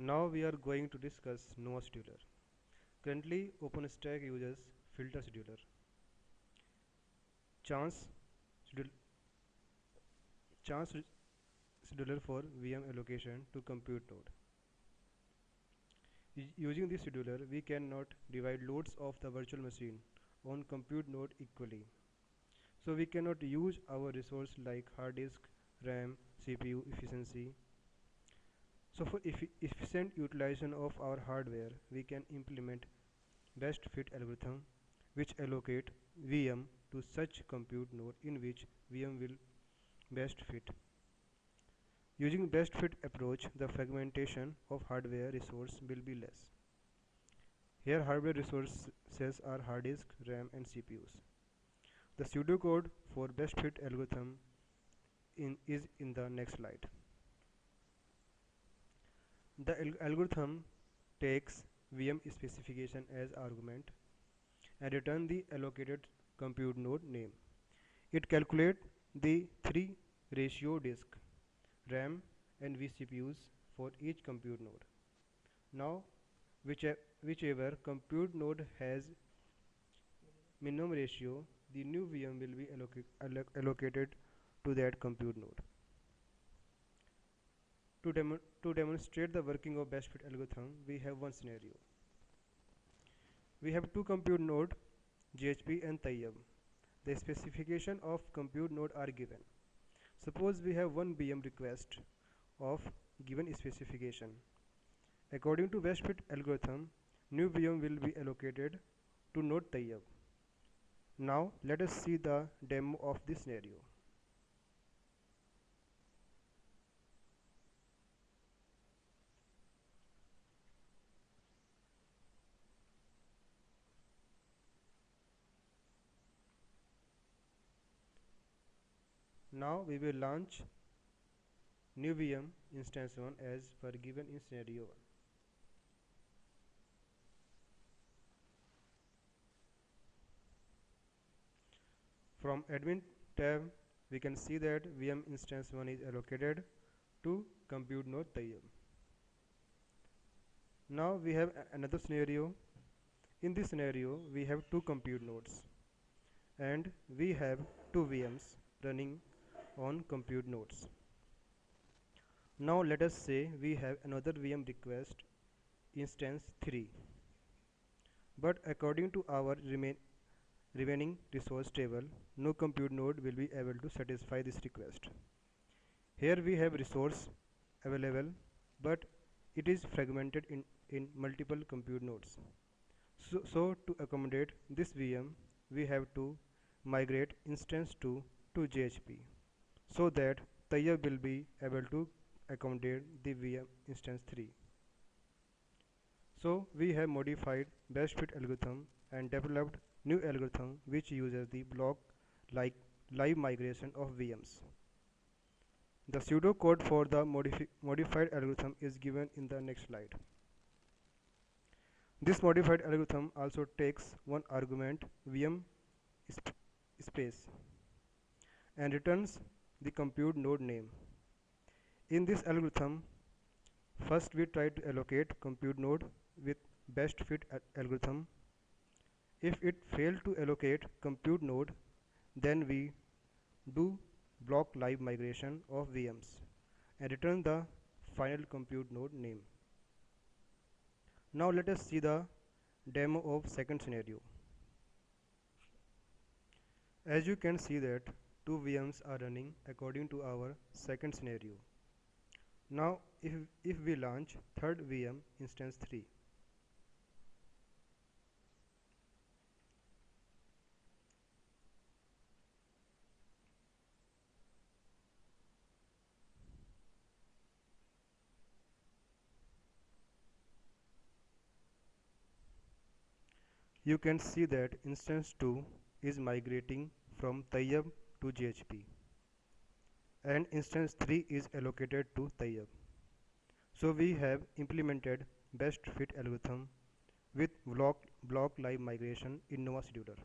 Now we are going to discuss Nova Scheduler. Currently, OpenStack uses Filter Scheduler, Chance Schedule, Chance Scheduler for VM allocation to compute node. Using this scheduler, we cannot divide loads of the virtual machine on compute node equally. So we cannot use our resource like hard disk, RAM, CPU efficiency. So for efficient utilization of our hardware, we can implement best fit algorithm which allocate VM to such compute node in which VM will best fit. Using best fit approach, the fragmentation of hardware resource will be less. Here hardware resources are hard disk, RAM and CPUs. The pseudocode for best fit algorithm is in the next slide. The algorithm takes VM specification as argument and return the allocated compute node name. It calculates the 3 ratio disk, RAM and vCPUs for each compute node. Now whichever compute node has minimum ratio, the new VM will be allocated to that compute node. To demonstrate the working of best fit algorithm, we have one scenario. We have two compute node, JHP and Tayyab. The specification of compute node are given. Suppose we have one VM request of given specification. According to best fit algorithm, new VM will be allocated to node Tayyab. Now let us see the demo of this scenario. Now we will launch new VM instance 1 as per given in scenario 1. From admin tab we can see that VM instance 1 is allocated to compute node Tayyab. Now we have another scenario. In this scenario we have two compute nodes and we have two VMs running on compute nodes. Now let us say we have another VM request instance 3, but according to our remaining resource table, no compute node will be able to satisfy this request. Here we have resource available, but it is fragmented in multiple compute nodes. So to accommodate this VM, we have to migrate instance 2 to JHP so that Tayyab will be able to accommodate the VM instance 3. So we have modified best fit algorithm and developed new algorithm which uses the block like live migration of VMs. The pseudocode for the modified algorithm is given in the next slide. This modified algorithm also takes one argument VM space and returns the compute node name. In this algorithm, first we try to allocate compute node with best fit algorithm. If it failed to allocate compute node, then we do block live migration of VMs and return the final compute node name. Now let us see the demo of second scenario. As you can see that two VMs are running according to our second scenario. Now if we launch third VM instance 3, you can see that instance 2 is migrating from Tayyab to JHP and instance 3 is allocated to Tayyab. So we have implemented best fit algorithm with block live migration in Nova Scheduler.